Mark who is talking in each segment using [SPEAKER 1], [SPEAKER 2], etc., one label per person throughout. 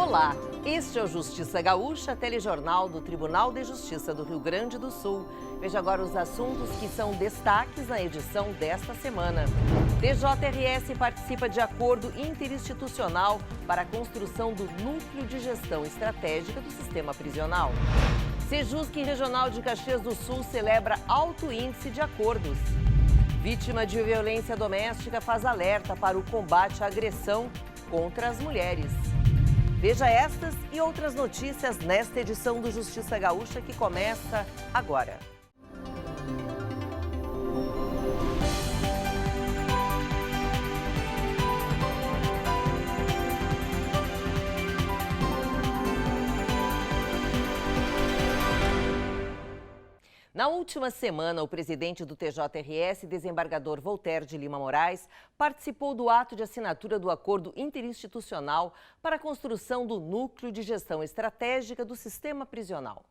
[SPEAKER 1] Olá, este é o Justiça Gaúcha, telejornal do Tribunal de Justiça do Rio Grande do Sul. Veja agora os assuntos que são destaques na edição desta semana. TJRS participa de acordo interinstitucional para a construção do Núcleo de Gestão Estratégica do Sistema Prisional. Sejusc Regional de Caxias do Sul celebra alto índice de acordos. Vítima de violência doméstica faz alerta para o combate à agressão contra as mulheres. Veja estas e outras notícias nesta edição do Justiça Gaúcha que começa agora. Na última semana, o presidente do TJRS, desembargador Voltaire de Lima Moraes, participou do ato de assinatura do acordo interinstitucional para a construção do Núcleo de Gestão Estratégica do Sistema Prisional.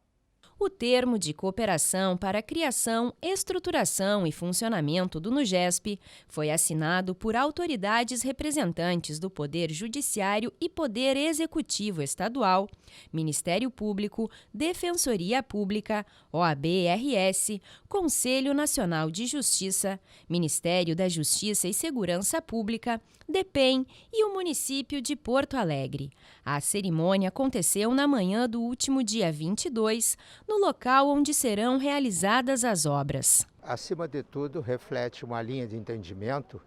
[SPEAKER 2] O termo de cooperação para a criação, estruturação e funcionamento do NUGESP foi assinado por autoridades representantes do Poder Judiciário e Poder Executivo Estadual, Ministério Público, Defensoria Pública, OAB-RS, Conselho Nacional de Justiça, Ministério da Justiça e Segurança Pública, DEPEN e o município de Porto Alegre. A cerimônia aconteceu na manhã do último dia 22, no local onde serão realizadas as obras.
[SPEAKER 3] Acima de tudo, reflete uma linha de entendimento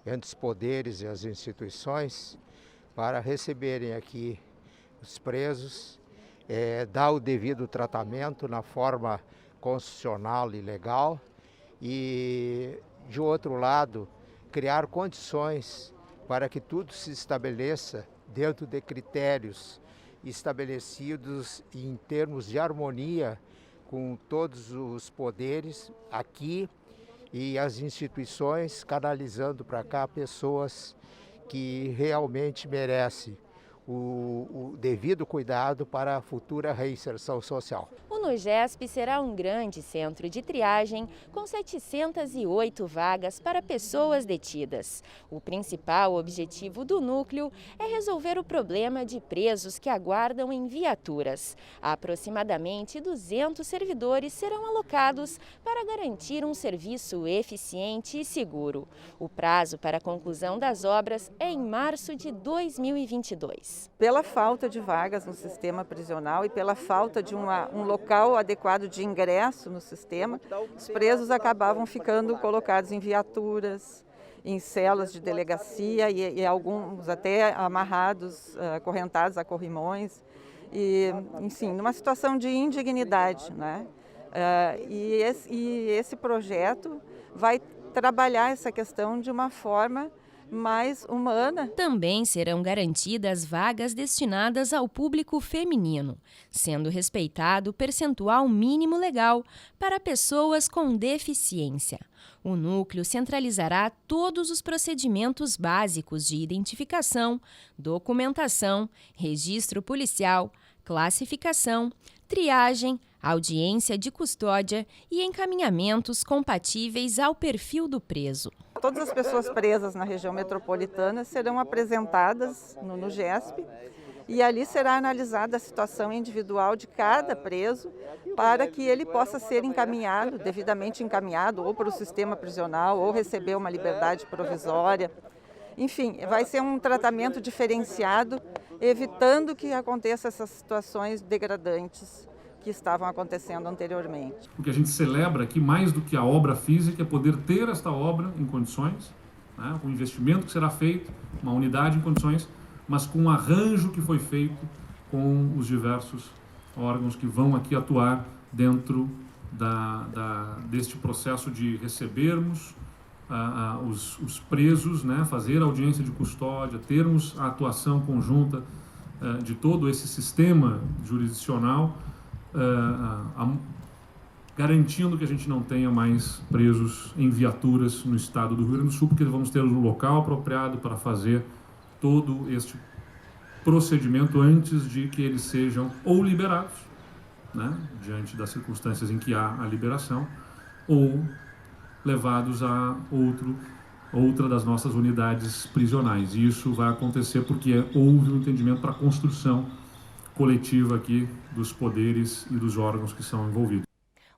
[SPEAKER 3] entre os poderes e as instituições para receberem aqui os presos, dar o devido tratamento na forma constitucional e legal e, de outro lado, criar condições para que tudo se estabeleça dentro de critérios estabelecidos em termos de harmonia com todos os poderes aqui e as instituições, canalizando para cá pessoas que realmente merecem o devido cuidado para a futura reinserção social.
[SPEAKER 2] O NUGESP será um grande centro de triagem com 708 vagas para pessoas detidas. O principal objetivo do núcleo é resolver o problema de presos que aguardam em viaturas. Aproximadamente 200 servidores serão alocados para garantir um serviço eficiente e seguro. O prazo para a conclusão das obras é em março de 2022.
[SPEAKER 4] Pela falta de vagas no sistema prisional e pela falta de um local adequado de ingresso no sistema, os presos acabavam ficando colocados em viaturas, em celas de delegacia e alguns até amarrados, acorrentados a corrimões, e, enfim, numa situação de indignidade, né? E esse projeto vai trabalhar essa questão de uma forma mais humana.
[SPEAKER 2] Também serão garantidas vagas destinadas ao público feminino, sendo respeitado o percentual mínimo legal para pessoas com deficiência. O núcleo centralizará todos os procedimentos básicos de identificação, documentação, registro policial, classificação, triagem, audiência de custódia e encaminhamentos compatíveis ao perfil do preso.
[SPEAKER 4] Todas as pessoas presas na região metropolitana serão apresentadas no NUGESP e ali será analisada a situação individual de cada preso para que ele possa ser encaminhado, devidamente encaminhado, ou para o sistema prisional ou receber uma liberdade provisória. Enfim, vai ser um tratamento diferenciado, evitando que aconteçam essas situações degradantes que estavam acontecendo anteriormente.
[SPEAKER 5] O que a gente celebra aqui, mais do que a obra física, é poder ter esta obra em condições, né, com o investimento que será feito, uma unidade em condições, mas com um arranjo que foi feito com os diversos órgãos que vão aqui atuar dentro deste processo de recebermos os presos, né, fazer audiência de custódia, termos a atuação conjunta de todo esse sistema jurisdicional, garantindo que a gente não tenha mais presos em viaturas no estado do Rio Grande do Sul, porque vamos ter um local apropriado para fazer todo este procedimento antes de que eles sejam ou liberados, né, diante das circunstâncias em que há a liberação, ou levados a outro outra das nossas unidades prisionais. E isso vai acontecer porque houve um entendimento para a construção coletiva aqui dos poderes e dos órgãos que são envolvidos.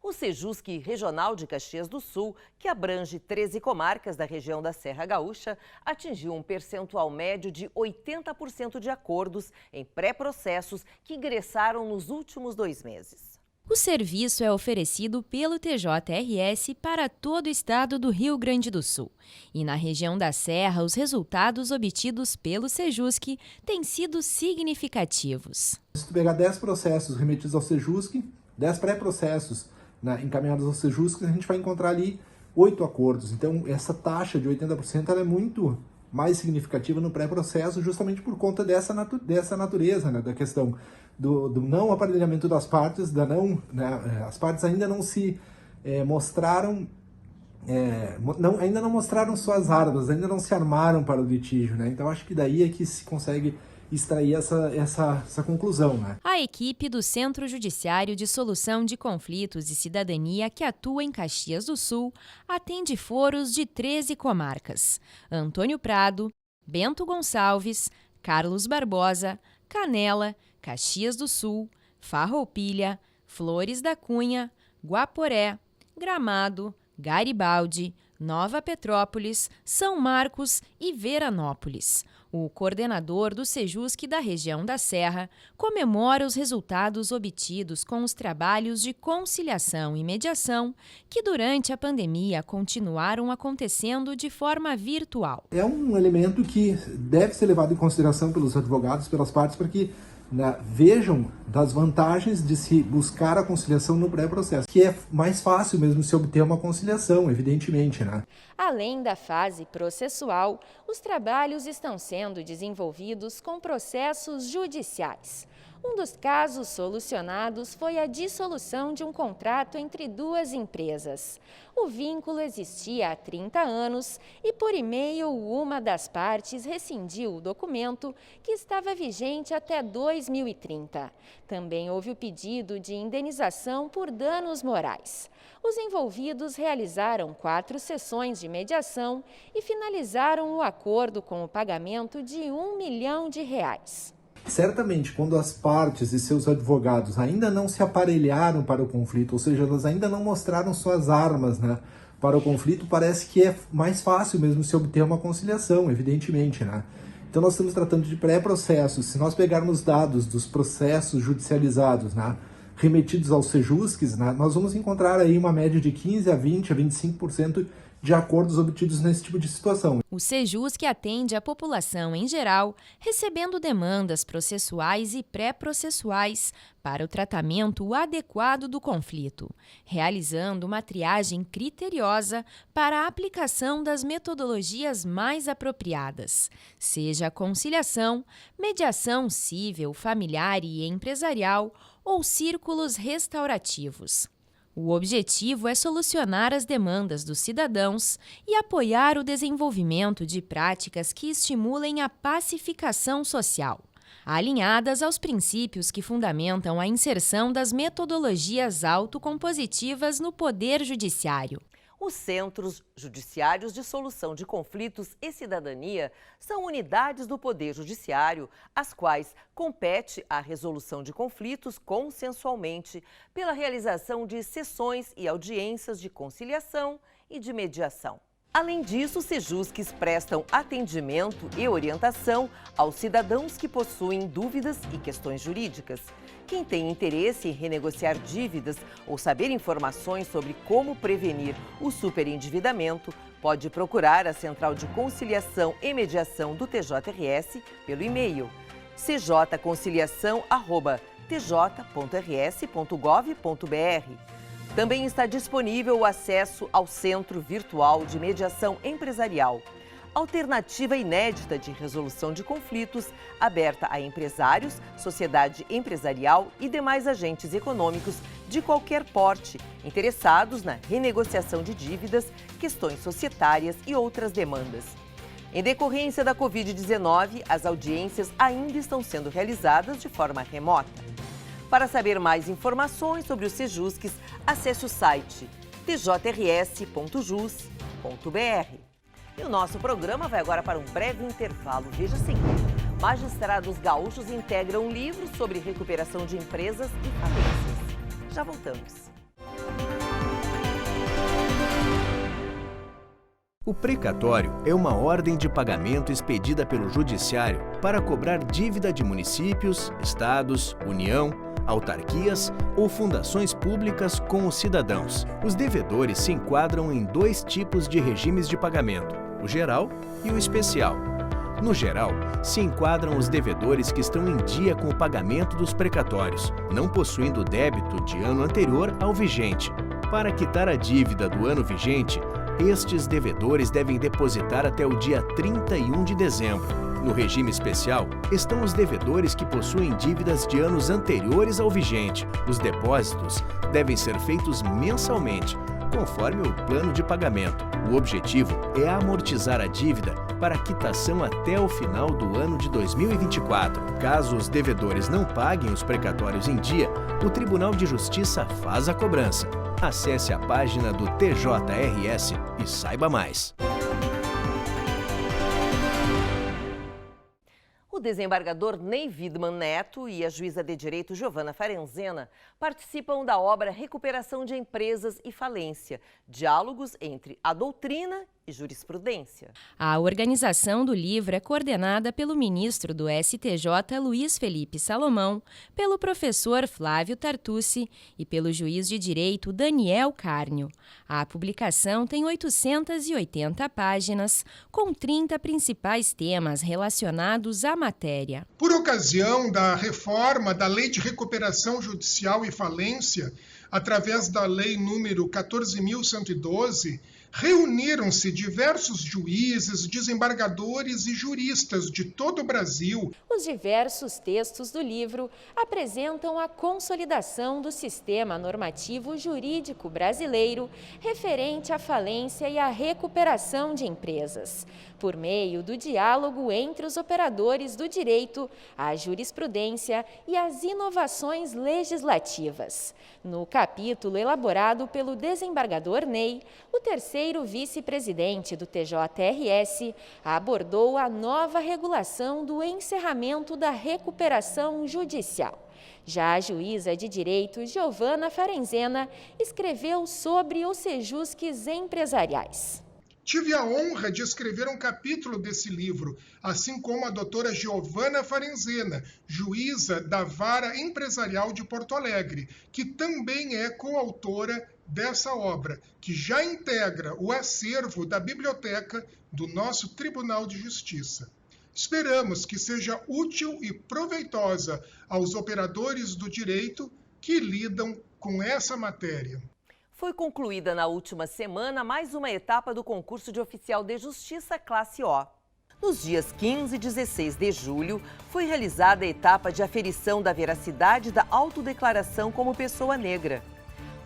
[SPEAKER 1] O Sejusc Regional de Caxias do Sul, que abrange 13 comarcas da região da Serra Gaúcha, atingiu um percentual médio de 80% de acordos em pré-processos que ingressaram nos últimos 2 meses.
[SPEAKER 2] O serviço é oferecido pelo TJRS para todo o estado do Rio Grande do Sul. E na região da Serra, os resultados obtidos pelo Sejusc têm sido significativos.
[SPEAKER 6] Se tu pegar 10 processos remetidos ao Sejusc, 10 pré-processos encaminhados ao Sejusc, a gente vai encontrar ali 8 acordos. Então, essa taxa de 80% ela é muito mais significativa no pré-processo, justamente por conta dessa natureza, né, da questão do não aparelhamento das partes, as partes ainda não se mostraram, ainda não mostraram suas armas, ainda não se armaram para o litígio, né? Então acho que daí é que se consegue extrair essa conclusão, né?
[SPEAKER 2] A equipe do Centro Judiciário de Solução de Conflitos e Cidadania, que atua em Caxias do Sul, atende foros de 13 comarcas: Antônio Prado, Bento Gonçalves, Carlos Barbosa, Canela, Caxias do Sul, Farroupilha, Flores da Cunha, Guaporé, Gramado, Garibaldi, Nova Petrópolis, São Marcos e Veranópolis. O coordenador do Sejusc da região da Serra comemora os resultados obtidos com os trabalhos de conciliação e mediação que durante a pandemia continuaram acontecendo de forma virtual.
[SPEAKER 6] É um elemento que deve ser levado em consideração pelos advogados, pelas partes, para que vejam das vantagens de se buscar a conciliação no pré-processo, que é mais fácil mesmo se obter uma conciliação, evidentemente, né?
[SPEAKER 2] Além da fase processual, os trabalhos estão sendo desenvolvidos com processos judiciais. Um dos casos solucionados foi a dissolução de um contrato entre 2 empresas. O vínculo existia há 30 anos e, por e-mail, uma das partes rescindiu o documento que estava vigente até 2030. Também houve o pedido de indenização por danos morais. Os envolvidos realizaram 4 sessões de mediação e finalizaram o acordo com o pagamento de R$1 milhão.
[SPEAKER 6] Certamente, quando as partes e seus advogados ainda não se aparelharam para o conflito, ou seja, elas ainda não mostraram suas armas, né, para o conflito, parece que é mais fácil mesmo se obter uma conciliação, evidentemente, né? Então nós estamos tratando de pré-processos. Se nós pegarmos dados dos processos judicializados, né, remetidos aos Sejuscs, né, nós vamos encontrar aí uma média de 15 a 20 a 25% de acordos obtidos nesse tipo de situação.
[SPEAKER 2] O Sejusc atende a população em geral, recebendo demandas processuais e pré-processuais para o tratamento adequado do conflito, realizando uma triagem criteriosa para a aplicação das metodologias mais apropriadas, seja a conciliação, mediação civil, familiar e empresarial ou círculos restaurativos. O objetivo é solucionar as demandas dos cidadãos e apoiar o desenvolvimento de práticas que estimulem a pacificação social, alinhadas aos princípios que fundamentam a inserção das metodologias autocompositivas no Poder Judiciário.
[SPEAKER 1] Os Centros Judiciários de Solução de Conflitos e Cidadania são unidades do Poder Judiciário, às quais compete a resolução de conflitos consensualmente pela realização de sessões e audiências de conciliação e de mediação. Além disso, os Sejuscs prestam atendimento e orientação aos cidadãos que possuem dúvidas e questões jurídicas. Quem tem interesse em renegociar dívidas ou saber informações sobre como prevenir o superendividamento, pode procurar a Central de Conciliação e Mediação do TJRS pelo e-mail cjconciliação@tj.rs.gov.br. Também está disponível o acesso ao Centro Virtual de Mediação Empresarial, alternativa inédita de resolução de conflitos, aberta a empresários, sociedade empresarial e demais agentes econômicos de qualquer porte, interessados na renegociação de dívidas, questões societárias e outras demandas. Em decorrência da Covid-19, as audiências ainda estão sendo realizadas de forma remota. Para saber mais informações sobre os Sejuscs, acesse o site tjrs.jus.br. E o nosso programa vai agora para um breve intervalo. Veja a seguir. Magistrados gaúchos integram um livro sobre recuperação de empresas e falências. Já voltamos.
[SPEAKER 7] O precatório é uma ordem de pagamento expedida pelo Judiciário para cobrar dívida de municípios, estados, União, autarquias ou fundações públicas com os cidadãos. Os devedores se enquadram em 2 tipos de regimes de pagamento, o geral e o especial. No geral, se enquadram os devedores que estão em dia com o pagamento dos precatórios, não possuindo débito de ano anterior ao vigente. Para quitar a dívida do ano vigente, estes devedores devem depositar até o dia 31 de dezembro. No regime especial, estão os devedores que possuem dívidas de anos anteriores ao vigente. Os depósitos devem ser feitos mensalmente, conforme o plano de pagamento. O objetivo é amortizar a dívida para quitação até o final do ano de 2024. Caso os devedores não paguem os precatórios em dia, o Tribunal de Justiça faz a cobrança. Acesse a página do TJRS e saiba mais.
[SPEAKER 1] O desembargador Ney Widman Neto e a juíza de direito Giovana Farenzena participam da obra Recuperação de Empresas e Falência, diálogos entre a doutrina e jurisprudência.
[SPEAKER 2] A organização do livro é coordenada pelo ministro do STJ, Luiz Felipe Salomão, pelo professor Flávio Tartucci e pelo juiz de direito Daniel Carnio. A publicação tem 880 páginas, com 30 principais temas relacionados à matéria.
[SPEAKER 8] Por ocasião da reforma da Lei de Recuperação Judicial e Falência, através da Lei número 14.112, reuniram-se diversos juízes, desembargadores e juristas de todo o Brasil.
[SPEAKER 2] Os diversos textos do livro apresentam a consolidação do sistema normativo jurídico brasileiro referente à falência e à recuperação de empresas, por meio do diálogo entre os operadores do direito, a jurisprudência e as inovações legislativas. No capítulo elaborado pelo desembargador Ney, o terceiro vice-presidente do TJRS abordou a nova regulação do encerramento da recuperação judicial. Já a juíza de direito Giovana Farenzena escreveu sobre os sejusques empresariais.
[SPEAKER 8] Tive a honra de escrever um capítulo desse livro, assim como a doutora Giovana Farenzena, juíza da Vara Empresarial de Porto Alegre, que também é coautora dessa obra, que já integra o acervo da biblioteca do nosso Tribunal de Justiça. Esperamos que seja útil e proveitosa aos operadores do direito que lidam com essa matéria.
[SPEAKER 1] Foi concluída na última semana mais uma etapa do concurso de oficial de justiça classe O. Nos dias 15 e 16 de julho, foi realizada a etapa de aferição da veracidade da autodeclaração como pessoa negra.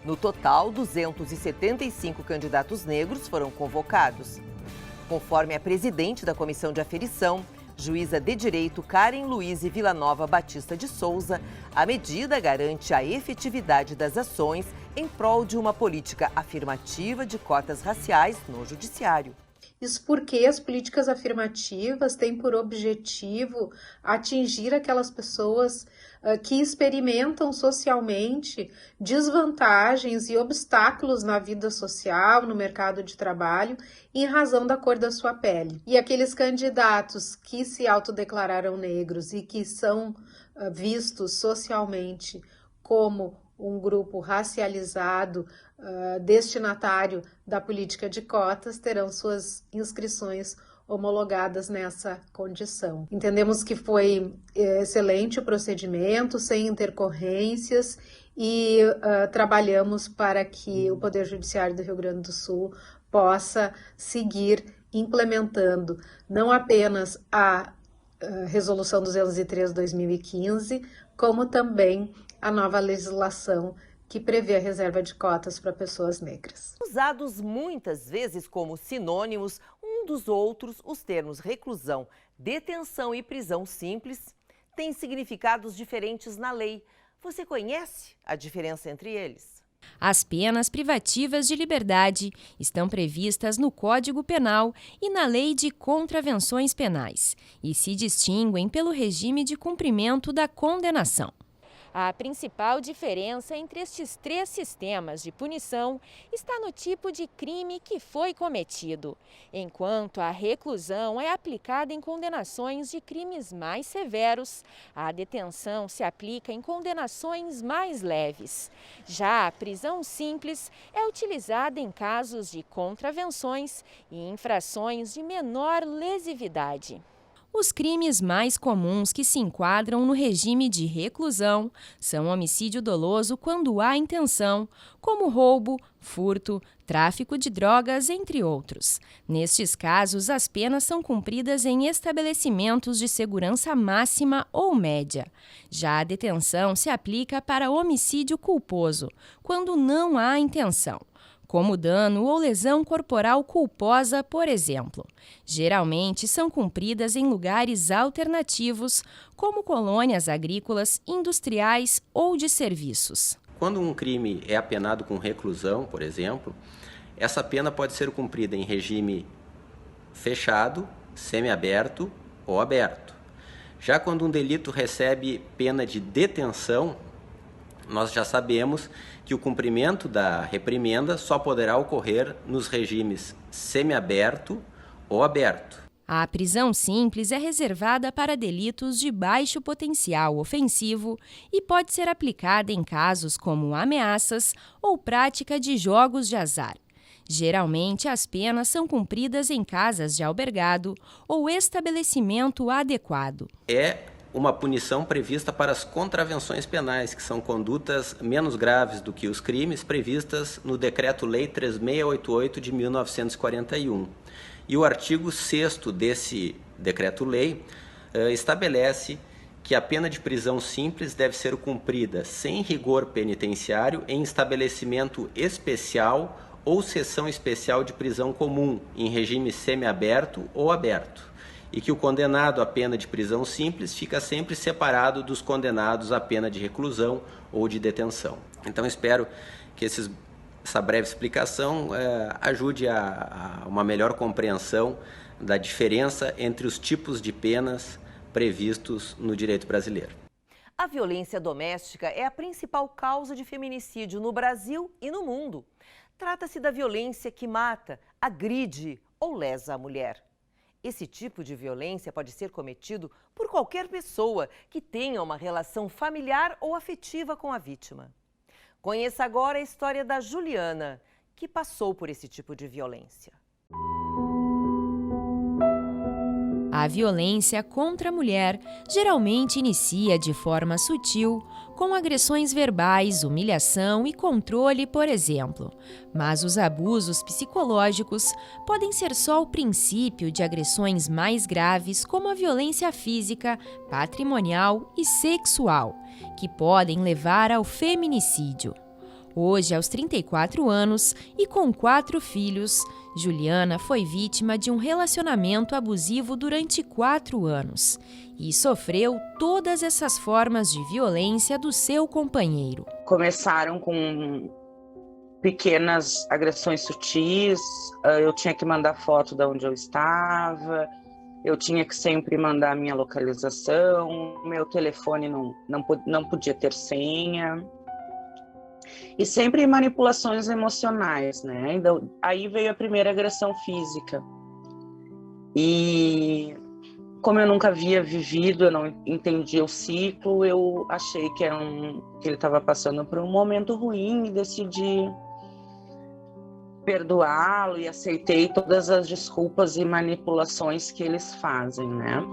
[SPEAKER 1] No total, 275 candidatos negros foram convocados. Conforme a presidente da comissão de aferição, juíza de direito Karen Luize Villanova Batista de Souza, a medida garante a efetividade das ações em prol de uma política afirmativa de cotas raciais no judiciário.
[SPEAKER 9] Isso porque as políticas afirmativas têm por objetivo atingir aquelas pessoas que experimentam socialmente desvantagens e obstáculos na vida social, no mercado de trabalho, em razão da cor da sua pele. E aqueles candidatos que se autodeclararam negros e que são vistos socialmente como um grupo racializado, destinatário da política de cotas, terão suas inscrições homologadas nessa condição. Entendemos que foi excelente o procedimento, sem intercorrências, e trabalhamos para que o Poder Judiciário do Rio Grande do Sul possa seguir implementando não apenas a Resolução 203/2015, como também a nova legislação que prevê a reserva de cotas para pessoas negras.
[SPEAKER 1] Usados muitas vezes como sinônimos um dos outros, os termos reclusão, detenção e prisão simples têm significados diferentes na lei. Você conhece a diferença entre eles?
[SPEAKER 2] As penas privativas de liberdade estão previstas no Código Penal e na Lei de Contravenções Penais e se distinguem pelo regime de cumprimento da condenação. A principal diferença entre estes 3 sistemas de punição está no tipo de crime que foi cometido. Enquanto a reclusão é aplicada em condenações de crimes mais severos, a detenção se aplica em condenações mais leves. Já a prisão simples é utilizada em casos de contravenções e infrações de menor lesividade. Os crimes mais comuns que se enquadram no regime de reclusão são homicídio doloso quando há intenção, como roubo, furto, tráfico de drogas, entre outros. Nestes casos, as penas são cumpridas em estabelecimentos de segurança máxima ou média. Já a detenção se aplica para homicídio culposo, quando não há intenção, como dano ou lesão corporal culposa, por exemplo. Geralmente são cumpridas em lugares alternativos, como colônias agrícolas, industriais ou de serviços.
[SPEAKER 10] Quando um crime é apenado com reclusão, por exemplo, essa pena pode ser cumprida em regime fechado, semiaberto ou aberto. Já quando um delito recebe pena de detenção, nós já sabemos que o cumprimento da reprimenda só poderá ocorrer nos regimes semiaberto ou aberto.
[SPEAKER 2] A prisão simples é reservada para delitos de baixo potencial ofensivo e pode ser aplicada em casos como ameaças ou prática de jogos de azar. Geralmente, as penas são cumpridas em casas de albergado ou estabelecimento adequado.
[SPEAKER 10] É uma punição prevista para as contravenções penais, que são condutas menos graves do que os crimes previstas no Decreto-Lei 3688 de 1941. E o artigo 6º desse Decreto-Lei estabelece que a pena de prisão simples deve ser cumprida sem rigor penitenciário em estabelecimento especial ou seção especial de prisão comum, em regime semiaberto ou aberto, e que o condenado à pena de prisão simples fica sempre separado dos condenados à pena de reclusão ou de detenção. Então, espero que essa breve explicação ajude a uma melhor compreensão da diferença entre os tipos de penas previstos no direito brasileiro.
[SPEAKER 1] A violência doméstica é a principal causa de feminicídio no Brasil e no mundo. Trata-se da violência que mata, agride ou lesa a mulher. Esse tipo de violência pode ser cometido por qualquer pessoa que tenha uma relação familiar ou afetiva com a vítima. Conheça agora a história da Juliana, que passou por esse tipo de violência.
[SPEAKER 2] A violência contra a mulher geralmente inicia de forma sutil, com agressões verbais, humilhação e controle, por exemplo. Mas os abusos psicológicos podem ser só o princípio de agressões mais graves, como a violência física, patrimonial e sexual, que podem levar ao feminicídio. Hoje, aos 34 anos e com 4 filhos, Juliana foi vítima de um relacionamento abusivo durante 4 anos e sofreu todas essas formas de violência do seu companheiro.
[SPEAKER 11] Começaram com pequenas agressões sutis, eu tinha que mandar foto de onde eu estava, eu tinha que sempre mandar a minha localização, meu telefone não podia ter senha. E sempre manipulações emocionais, né? Então, aí veio a primeira agressão física. E como eu nunca havia vivido, eu não entendia o ciclo, eu achei que ele estava passando por um momento ruim e decidi perdoá-lo e aceitei todas as desculpas e manipulações que eles fazem, né?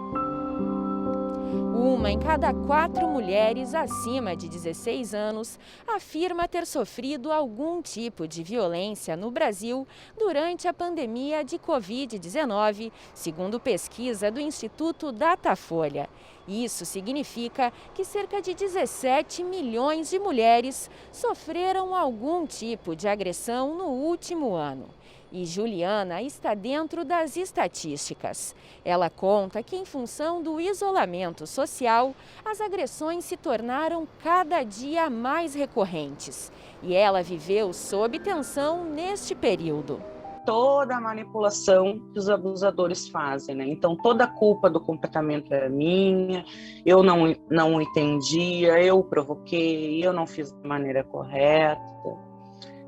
[SPEAKER 2] Uma em cada 4 mulheres acima de 16 anos afirma ter sofrido algum tipo de violência no Brasil durante a pandemia de Covid-19, segundo pesquisa do Instituto Datafolha. Isso significa que cerca de 17 milhões de mulheres sofreram algum tipo de agressão no último ano. E Juliana está dentro das estatísticas. Ela conta que, em função do isolamento social, as agressões se tornaram cada dia mais recorrentes. E ela viveu sob tensão neste período.
[SPEAKER 11] Toda a manipulação que os abusadores fazem, né? Então, toda a culpa do comportamento era minha, eu não entendia, eu provoquei, eu não fiz da maneira correta.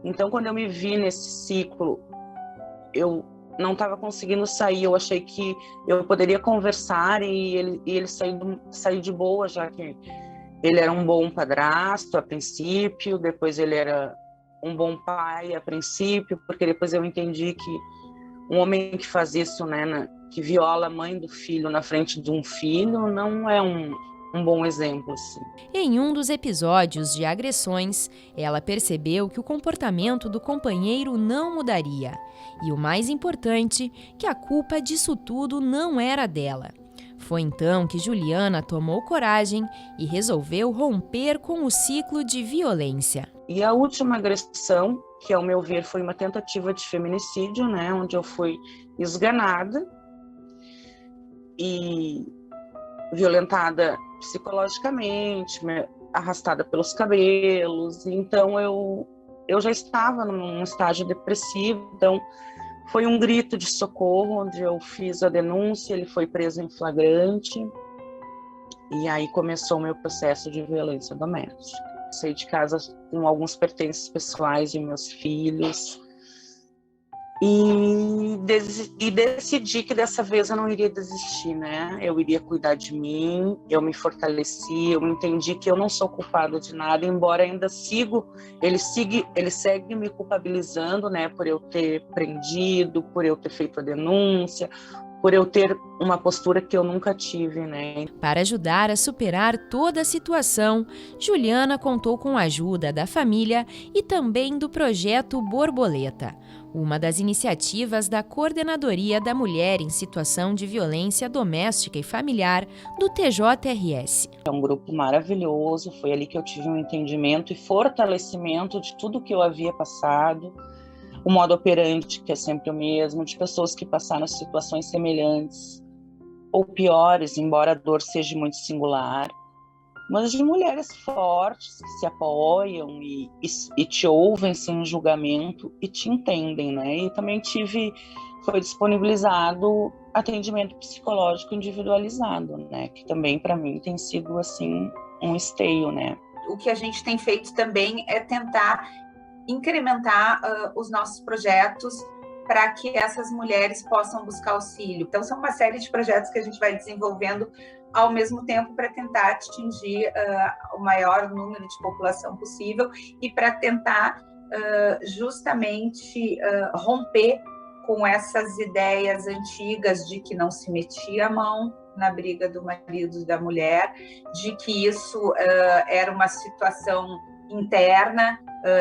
[SPEAKER 11] Então, quando eu me vi nesse ciclo, eu não estava conseguindo sair, eu achei que eu poderia conversar e ele sair de boa, já que ele era um bom padrasto a princípio, depois ele era um bom pai a princípio, porque depois eu entendi que um homem que faz isso, né, que viola a mãe do filho na frente de um filho, não é um bom exemplo, assim.
[SPEAKER 2] Em um dos episódios de agressões, ela percebeu que o comportamento do companheiro não mudaria. E o mais importante, que a culpa disso tudo não era dela. Foi então que Juliana tomou coragem e resolveu romper com o ciclo de violência.
[SPEAKER 11] E a última agressão, que ao meu ver foi uma tentativa de feminicídio, né, onde eu fui esganada e violentada psicologicamente, arrastada pelos cabelos. Então eu já estava num estágio depressivo, então foi um grito de socorro, onde eu fiz a denúncia, ele foi preso em flagrante, e aí começou o meu processo de violência doméstica. Saí de casa com alguns pertences pessoais de meus filhos, e decidi que dessa vez eu não iria desistir, né? Eu iria cuidar de mim, eu me fortaleci, eu entendi que eu não sou culpada de nada, embora ainda ele segue me culpabilizando, né? Por eu ter prendido, por eu ter feito a denúncia, por eu ter uma postura que eu nunca tive, né?
[SPEAKER 2] Para ajudar a superar toda a situação, Juliana contou com a ajuda da família e também do projeto Borboleta, uma das iniciativas da Coordenadoria da Mulher em Situação de Violência Doméstica e Familiar do TJRS.
[SPEAKER 11] É um grupo maravilhoso, foi ali que eu tive um entendimento e fortalecimento de tudo que eu havia passado, o modo operante, que é sempre o mesmo, de pessoas que passaram situações semelhantes ou piores, embora a dor seja muito singular, mas de mulheres fortes que se apoiam e te ouvem sem julgamento e te entendem, né? E também foi disponibilizado atendimento psicológico individualizado, né? Que também para mim tem sido assim um esteio, né?
[SPEAKER 12] O que a gente tem feito também é tentar incrementar os nossos projetos para que essas mulheres possam buscar auxílio. Então, são uma série de projetos que a gente vai desenvolvendo ao mesmo tempo para tentar atingir o maior número de população possível e para tentar justamente romper com essas ideias antigas de que não se metia a mão na briga do marido e da mulher, de que isso era uma situação interna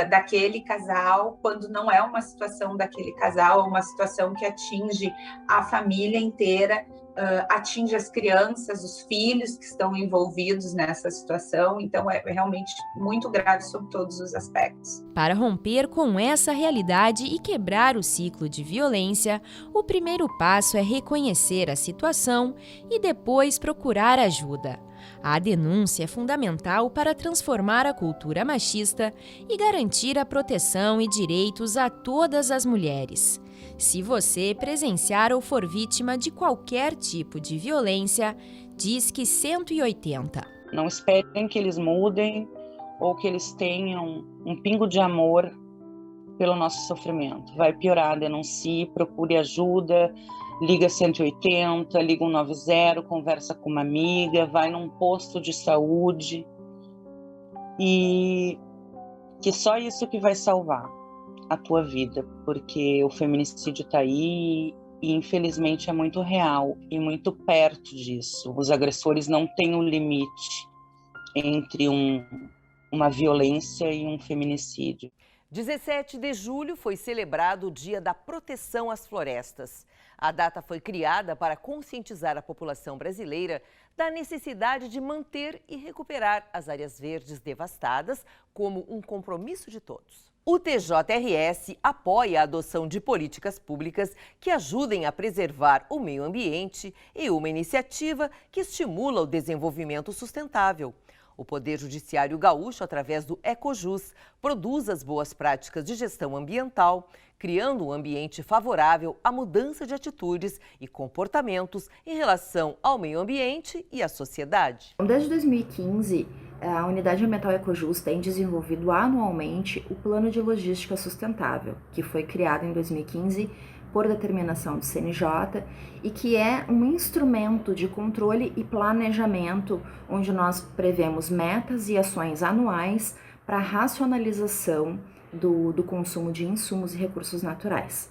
[SPEAKER 12] daquele casal, quando não é uma situação daquele casal, é uma situação que atinge a família inteira, atinge as crianças, os filhos que estão envolvidos nessa situação. Então é realmente muito grave sob todos os aspectos.
[SPEAKER 2] Para romper com essa realidade e quebrar o ciclo de violência, o primeiro passo é reconhecer a situação e depois procurar ajuda. A denúncia é fundamental para transformar a cultura machista e garantir a proteção e direitos a todas as mulheres. Se você presenciar ou for vítima de qualquer tipo de violência, Disque 180.
[SPEAKER 11] Não esperem que eles mudem ou que eles tenham um pingo de amor pelo nosso sofrimento. Vai piorar, denuncie, procure ajuda, liga 180, liga 190, conversa com uma amiga, vai num posto de saúde, e que só isso que vai salvar a tua vida, porque o feminicídio está aí e infelizmente é muito real e muito perto disso. Os agressores não têm um limite entre uma violência e um feminicídio.
[SPEAKER 1] 17 de julho foi celebrado o Dia da Proteção às Florestas. A data foi criada para conscientizar a população brasileira da necessidade de manter e recuperar as áreas verdes devastadas como um compromisso de todos. O TJRS apoia a adoção de políticas públicas que ajudem a preservar o meio ambiente e uma iniciativa que estimula o desenvolvimento sustentável. O Poder Judiciário Gaúcho, através do Ecojus, produz as boas práticas de gestão ambiental, criando um ambiente favorável à mudança de atitudes e comportamentos em relação ao meio ambiente e à sociedade.
[SPEAKER 13] Desde 2015, a Unidade Ambiental Ecojus tem desenvolvido anualmente o Plano de Logística Sustentável, que foi criado em 2015 por determinação do CNJ e que é um instrumento de controle e planejamento onde nós prevemos metas e ações anuais para a racionalização do consumo de insumos e recursos naturais.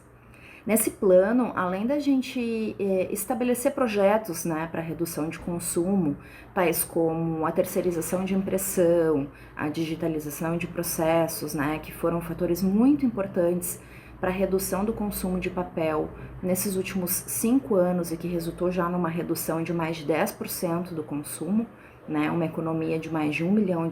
[SPEAKER 13] Nesse plano, além da gente estabelecer projetos, né, para redução de consumo, tais como a terceirização de impressão, a digitalização de processos, né, que foram fatores muito importantes para a redução do consumo de papel nesses últimos 5 anos e que resultou já numa redução de mais de 10% do consumo, né, uma economia de mais de R$1 milhão.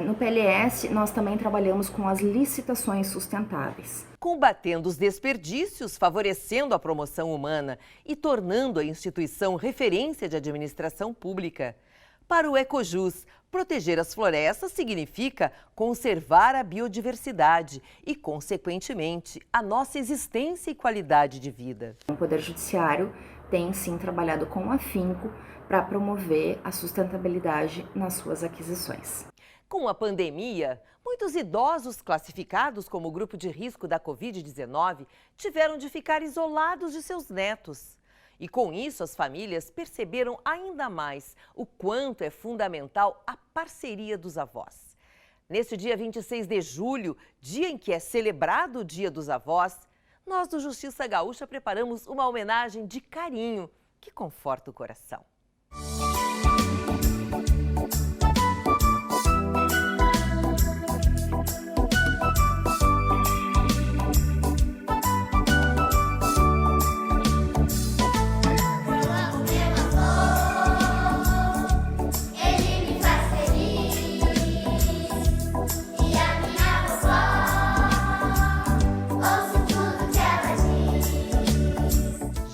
[SPEAKER 13] No PLS, nós também trabalhamos com as licitações sustentáveis.
[SPEAKER 1] Combatendo os desperdícios, favorecendo a promoção humana e tornando a instituição referência de administração pública. Para o Ecojus, proteger as florestas significa conservar a biodiversidade e, consequentemente, a nossa existência e qualidade de vida.
[SPEAKER 13] O Poder Judiciário tem, sim, trabalhado com afinco para promover a sustentabilidade nas suas aquisições.
[SPEAKER 1] Com a pandemia, muitos idosos classificados como grupo de risco da Covid-19 tiveram de ficar isolados de seus netos. E com isso, as famílias perceberam ainda mais o quanto é fundamental a parceria dos avós. Neste dia 26 de julho, dia em que é celebrado o Dia dos Avós, nós do Justiça Gaúcha preparamos uma homenagem de carinho que conforta o coração.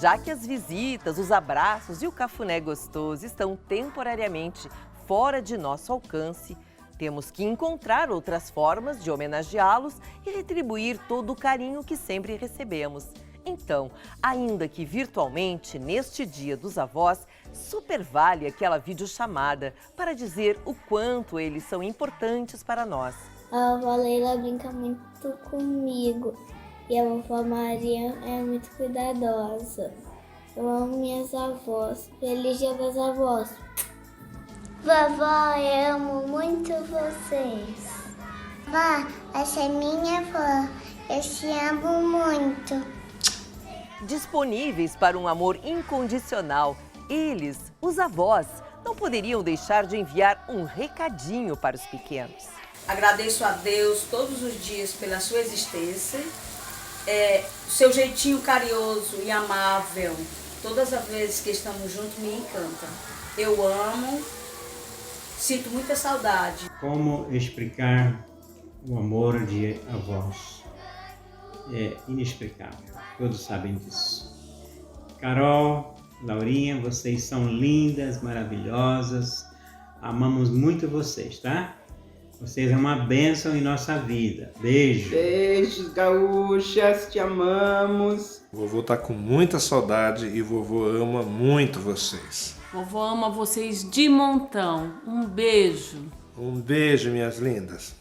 [SPEAKER 1] Já que as visitas, os abraços e o cafuné gostoso estão temporariamente fora de nosso alcance, temos que encontrar outras formas de homenageá-los e retribuir todo o carinho que sempre recebemos. Então, ainda que virtualmente, neste Dia dos Avós, super vale aquela videochamada para dizer o quanto eles são importantes para nós.
[SPEAKER 14] A avó Leila brinca muito comigo. E a vovó Maria é muito cuidadosa. Eu amo minhas avós. Feliz Dia das Avós.
[SPEAKER 15] Vovó, eu amo muito vocês. Vó, essa é minha avó. Eu te amo muito.
[SPEAKER 1] Disponíveis para um amor incondicional, eles, os avós, não poderiam deixar de enviar um recadinho para os pequenos.
[SPEAKER 16] Agradeço a Deus todos os dias pela sua existência. Seu jeitinho carinhoso e amável, todas as vezes que estamos juntos, me encanta. Eu amo, sinto muita saudade.
[SPEAKER 17] Como explicar o amor de avós? É inexplicável, todos sabem disso. Carol, Laurinha, vocês são lindas, maravilhosas, amamos muito vocês, tá? Vocês são uma bênção em nossa vida. Beijo.
[SPEAKER 18] Beijos, gaúchas, te amamos.
[SPEAKER 19] Vovô tá com muita saudade e vovô ama muito vocês.
[SPEAKER 20] Vovô ama vocês de montão. Um beijo.
[SPEAKER 19] Um beijo, minhas lindas.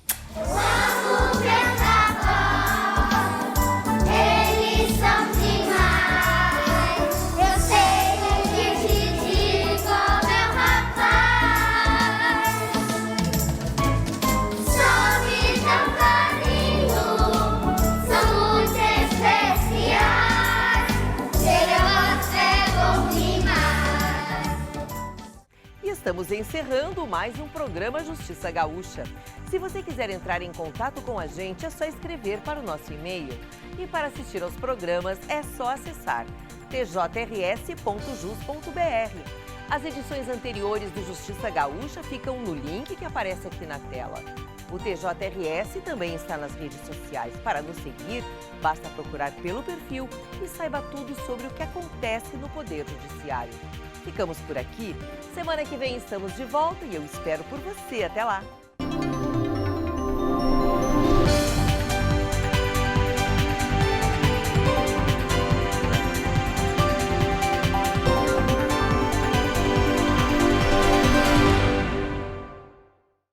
[SPEAKER 15] Eles são demais. Eu sei que te digo, meu rapaz. Some tão carinho, são muito especiais. Ser avós é bom demais.
[SPEAKER 1] estamos encerrando mais um programa Justiça Gaúcha. Se você quiser entrar em contato com a gente, é só escrever para o nosso e-mail. E para assistir aos programas, é só acessar tjrs.jus.br. As edições anteriores do Justiça Gaúcha ficam no link que aparece aqui na tela. O TJRS também está nas redes sociais. Para nos seguir, basta procurar pelo perfil e saiba tudo sobre o que acontece no Poder Judiciário. Ficamos por aqui. Semana que vem estamos de volta e eu espero por você. Até lá!